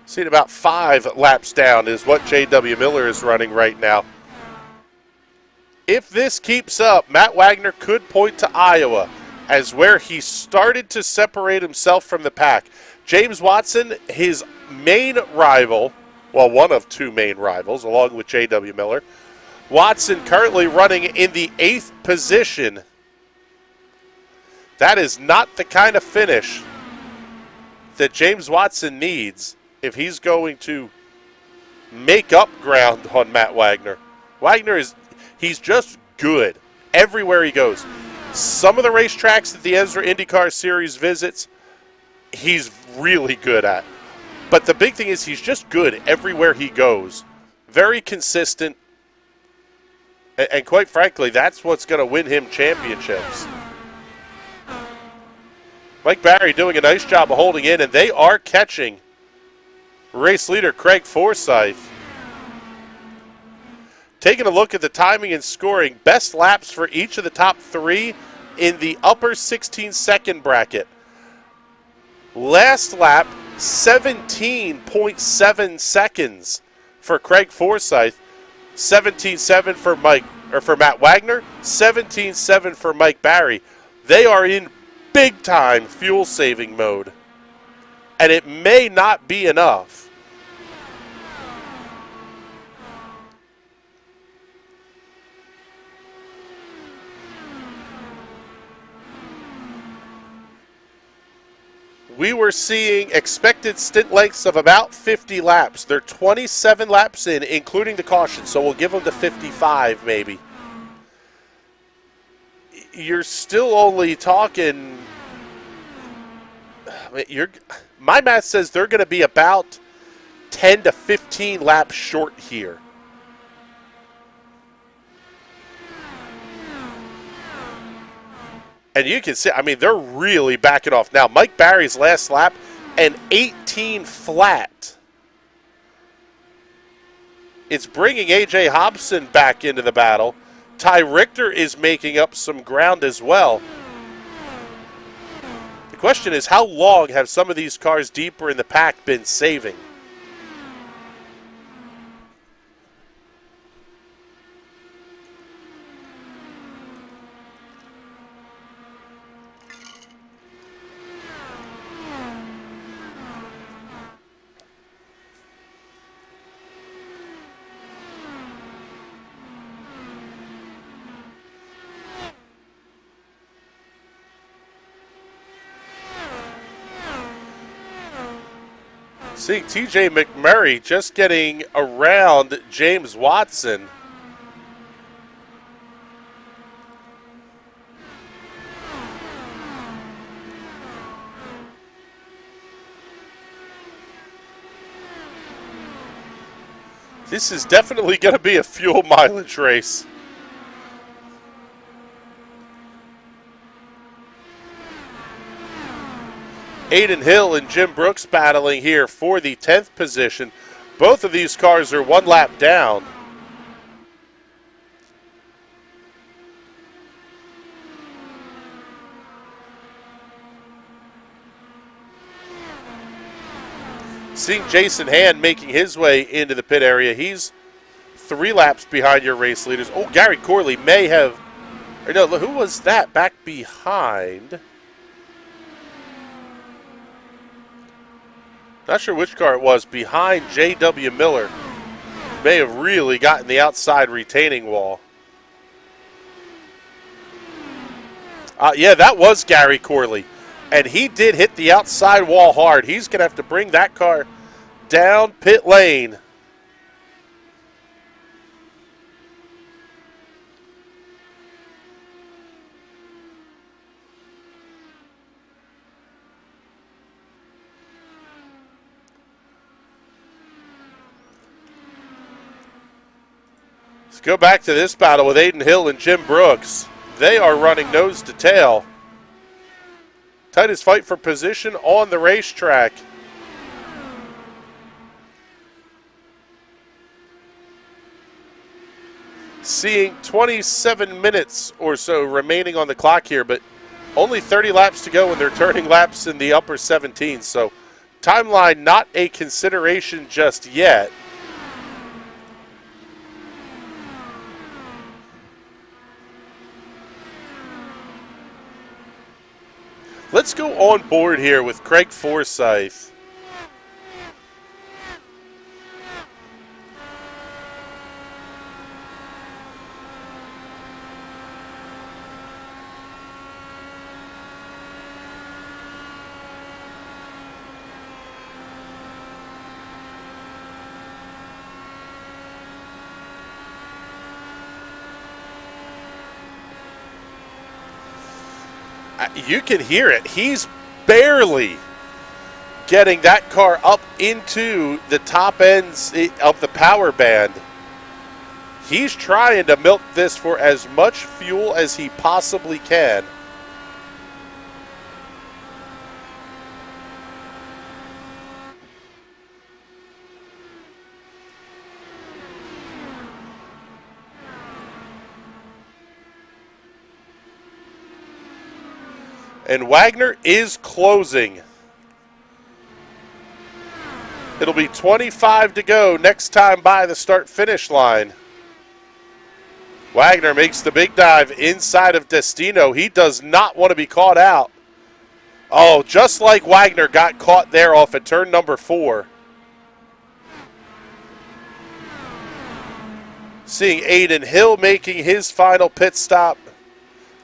Seeing about 5 laps down is what J.W. Miller is running right now. If this keeps up, Matt Wagner could point to Iowa as where he started to separate himself from the pack. James Watson, his main rival, well, one of 2 main rivals, along with J.W. Miller. Watson currently running in the 8th position. That is not the kind of finish that James Watson needs if he's going to make up ground on Matt Wagner. Wagner he's just good everywhere he goes. Some of the racetracks that the ESRA INDYCAR Series visits, he's really good at. But the big thing is he's just good everywhere he goes. Very consistent. And quite frankly, that's what's going to win him championships. Mike Barry doing a nice job of holding in, and they are catching race leader Craig Forsyth. Taking a look at the timing and scoring, best laps for each of the top 3 in the upper 16-second bracket. Last lap, 17.7 seconds for Craig Forsyth, 17-7 for Matt Wagner, 17-7 for Mike Barry. They are in big-time fuel-saving mode, and it may not be enough. We were seeing expected stint lengths of about 50 laps. They're 27 laps in, including the caution, so we'll give them to 55 maybe. You're still only talking... my math says they're going to be about 10 to 15 laps short here. And you can see, I mean, they're really backing off. Now, Mike Barry's last lap, an 18 flat. It's bringing A.J. Hobson back into the battle. Ty Richter is making up some ground as well. The question is, how long have some of these cars deeper in the pack been saving? Seeing TJ McMurray just getting around James Watson. This is definitely going to be a fuel mileage race. Aiden Hill and Jim Brooks battling here for the 10th position. Both of these cars are one lap down. Seeing Jason Hand making his way into the pit area. He's 3 laps behind your race leaders. Oh, Gary Corley may have, or no, who was that back behind? Not sure which car it was, behind J.W. Miller. May have really gotten the outside retaining wall. Yeah, that was Gary Corley. And he did hit the outside wall hard. He's going to have to bring that car down pit lane. Let's go back to this battle with Aiden Hill and Jim Brooks. They are running nose to tail. Tightest fight for position on the racetrack. Seeing 27 minutes or so remaining on the clock here, but only 30 laps to go, and they're turning laps in the upper 17s. So timeline not a consideration just yet. Let's go on board here with Craig Forsyth. You can hear it. He's barely getting that car up into the top ends of the power band. He's trying to milk this for as much fuel as he possibly can. And Wagner is closing. It'll be 25 to go next time by the start-finish line. Wagner makes the big dive inside of Destino. He does not want to be caught out. Oh, just like Wagner got caught there off at turn number 4. Seeing Aiden Hill making his final pit stop.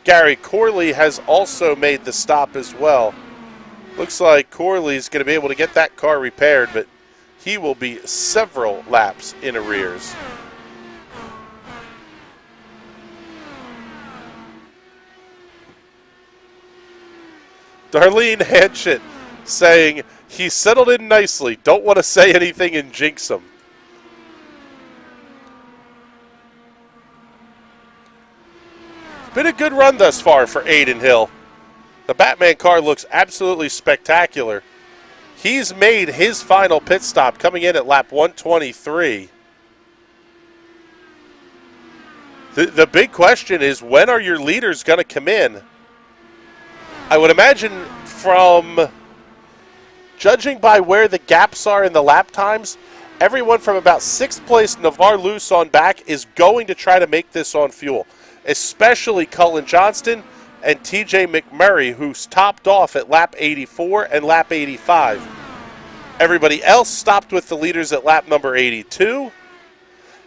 Gary Corley has also made the stop as well. Looks like Corley's going to be able to get that car repaired, but he will be several laps in arrears. Darlene Hanchett saying, he settled in nicely. Don't want to say anything and jinx him. Been a good run thus far for Aiden Hill. The Batman car looks absolutely spectacular. He's made his final pit stop coming in at lap 123. The big question is, when are your leaders going to come in? I would imagine from judging by where the gaps are in the lap times, everyone from about 6th place Navarre Luce on back is going to try to make this on fuel, especially Cullen Johnston and TJ McMurray, who's topped off at lap 84 and lap 85. Everybody else stopped with the leaders at lap number 82.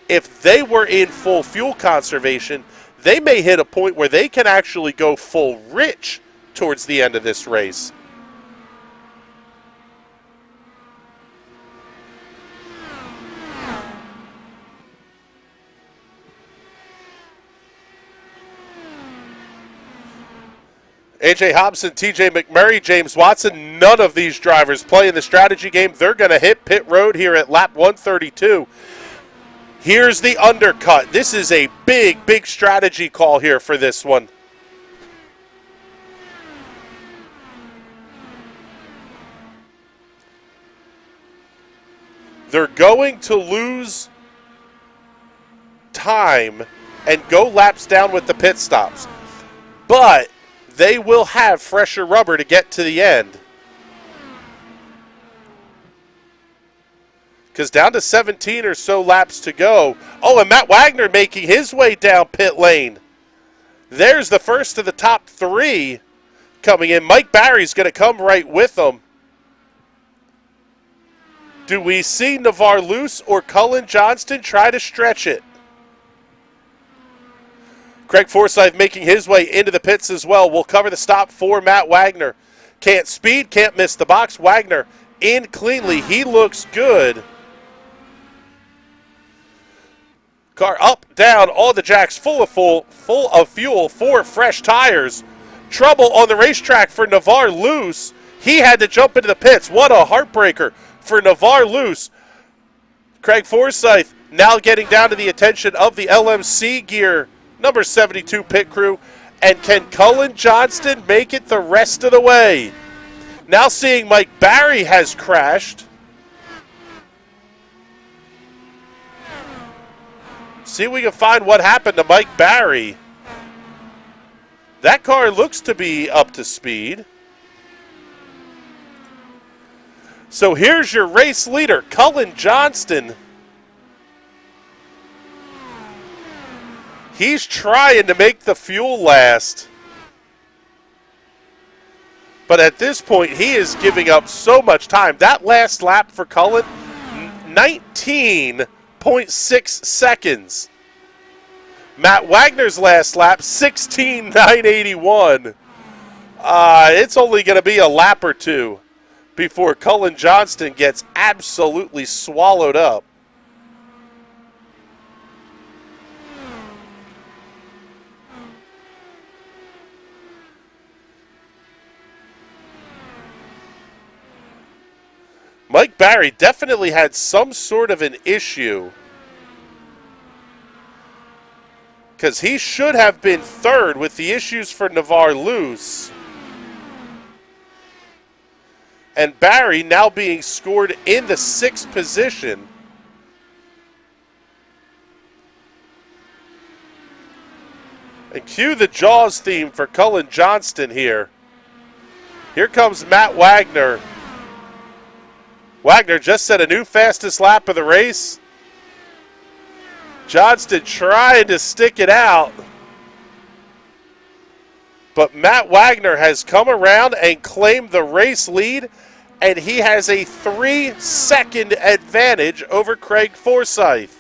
If they were in full fuel conservation, they may hit a point where they can actually go full rich towards the end of this race. A.J. Hobson, T.J. McMurray, James Watson, none of these drivers play in the strategy game. They're going to hit pit road here at lap 132. Here's the undercut. This is a big, big strategy call here for this one. They're going to lose time and go laps down with the pit stops. But they will have fresher rubber to get to the end. Because down to 17 or so laps to go. Oh, and Matt Wagner making his way down pit lane. There's the first of the top 3 coming in. Mike Barry's going to come right with them. Do we see Navarre Luce or Cullen Johnston try to stretch it? Craig Forsyth making his way into the pits as well. We'll cover the stop for Matt Wagner. Can't speed, can't miss the box. Wagner in cleanly. He looks good. Car up, down, all the jacks full of fuel, 4 fresh tires. Trouble on the racetrack for Navarre Luce. He had to jump into the pits. What a heartbreaker for Navarre Luce. Craig Forsyth now getting down to the attention of the LMC gear, number 72 pit crew. And can Cullen Johnston make it the rest of the way? Now seeing Mike Barry has crashed. See if we can find what happened to Mike Barry. That car looks to be up to speed. So here's your race leader, Cullen Johnston. He's trying to make the fuel last. But at this point, he is giving up so much time. That last lap for Cullen, 19.6 seconds. Matt Wagner's last lap, 16.981. It's only going to be a lap or two before Cullen Johnston gets absolutely swallowed up. Mike Barry definitely had some sort of an issue, because he should have been third with the issues for Navarre Luce. And Barry now being scored in the 6th position. And cue the Jaws theme for Cullen Johnston here. Here comes Matt Wagner. Wagner just set a new fastest lap of the race. Johnston trying to stick it out. But Matt Wagner has come around and claimed the race lead, and he has a 3-second advantage over Craig Forsyth.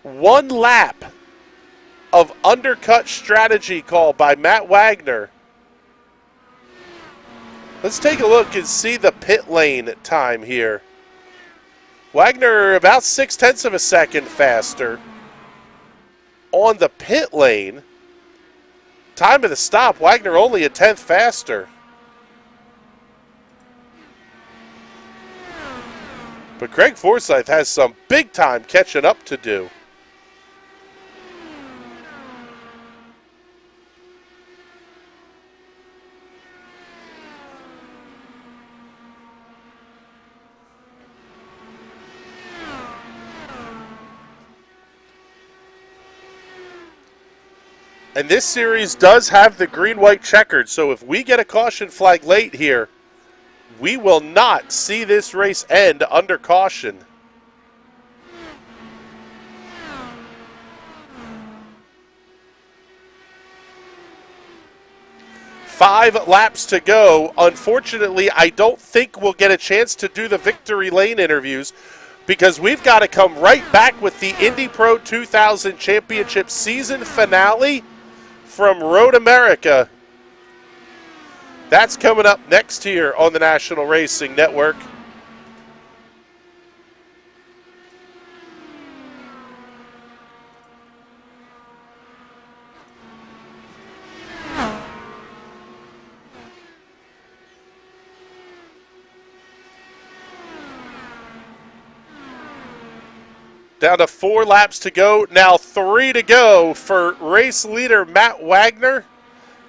One lap of undercut strategy call by Matt Wagner. Let's take a look and see the pit lane time here. Wagner about 0.6 of a second faster. On the pit lane, time of the stop, Wagner only a 1/10 faster. But Craig Forsyth has some big time catching up to do. And this series does have the green-white checkered, so if we get a caution flag late here, we will not see this race end under caution. Five laps to go. Unfortunately, I don't think we'll get a chance to do the victory lane interviews because we've got to come right back with the Indy Pro 2000 Championship season finale from Road America. That's coming up next here on the National Racing Network. Down to 4 laps to go. Now 3 to go for race leader Matt Wagner.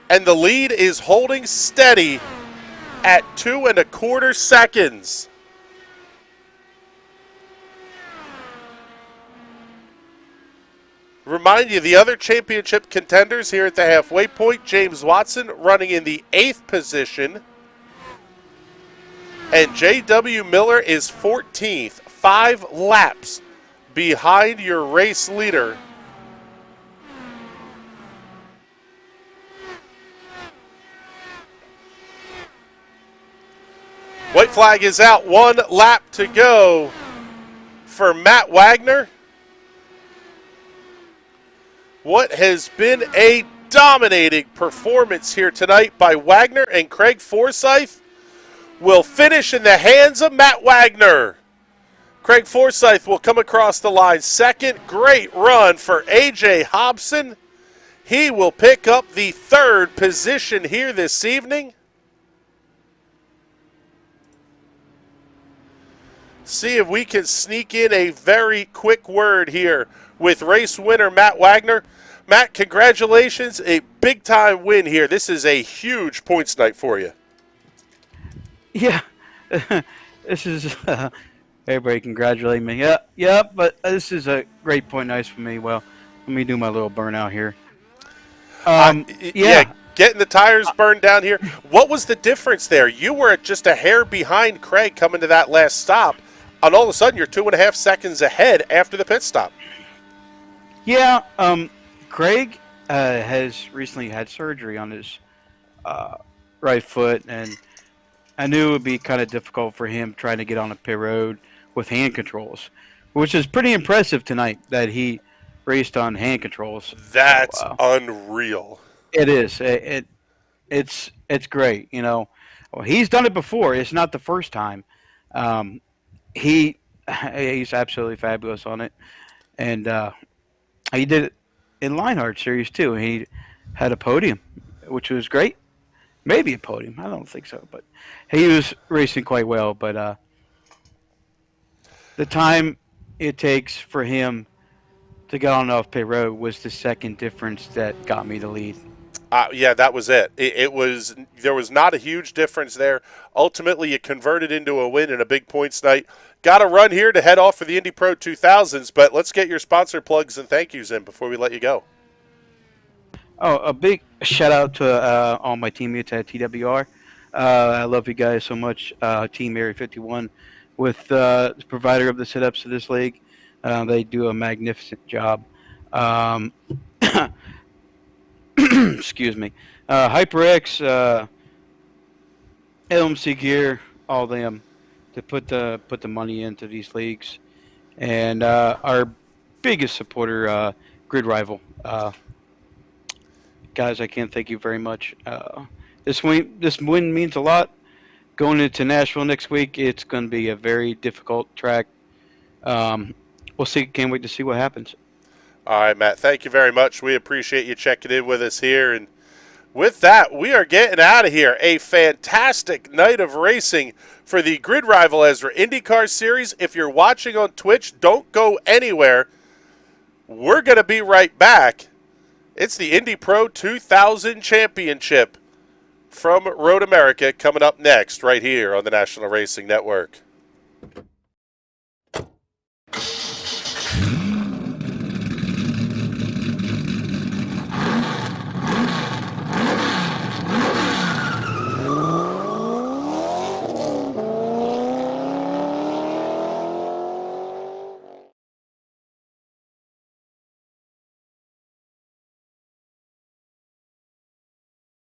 And the lead is holding steady at 2 1/4 seconds. Remind you, the other championship contenders here at the halfway point, James Watson running in the 8th position. And J.W. Miller is 14th, 5 laps behind your race leader. White flag is out, 1 lap to go for Matt Wagner. What has been a dominating performance here tonight by Wagner, and Craig Forsyth will finish in the hands of Matt Wagner. Craig Forsyth will come across the line second. Great run for A.J. Hobson. He will pick up the 3rd position here this evening. See if we can sneak in a very quick word here with race winner Matt Wagner. Matt, congratulations. A big-time win here. This is a huge points night for you. Yeah. This is... everybody congratulate me. Yeah, but this is a great point night for me. Well, let me do my little burnout here. Yeah, getting the tires burned down here. What was the difference there? You were just a hair behind Craig coming to that last stop, and all of a sudden you're 2.5 seconds ahead after the pit stop. Yeah, Craig has recently had surgery on his right foot, and I knew it would be kind of difficult for him trying to get on a pit road with hand controls, which is pretty impressive tonight that he raced on hand controls. That's unreal. It is. It's great. You know, well, he's done it before. It's not the first time. He's absolutely fabulous on it, and he did it in Lionheart Series too. He had a podium, which was great. Maybe a podium. I don't think so, but he was racing quite well. But the time it takes for him to get on off pit road was the second difference that got me the lead. Yeah, that was it. There was not a huge difference there. Ultimately, it converted into a win and a big points night. Got a run here to head off for the Indy Pro 2000s, but let's get your sponsor plugs and thank yous in before we let you go. Oh, a big shout out to all my teammates at TWR. I love you guys so much. Team Area 51, with the provider of the setups to this league, they do a magnificent job. Um, excuse me. HyperX, LMC Gear, all them to put the money into these leagues, and our biggest supporter, Grid Rival. Guys, I can't thank you very much. This win means a lot. Going into Nashville next week, it's going to be a very difficult track. We'll see. Can't wait to see what happens. All right, Matt, thank you very much. We appreciate you checking in with us here. And with that, we are getting out of here. A fantastic night of racing for the Grid Rival Ezra IndyCar Series. If you're watching on Twitch, don't go anywhere. We're going to be right back. It's the Indy Pro 2000 Championship from Road America coming up next right here on the National Racing Network.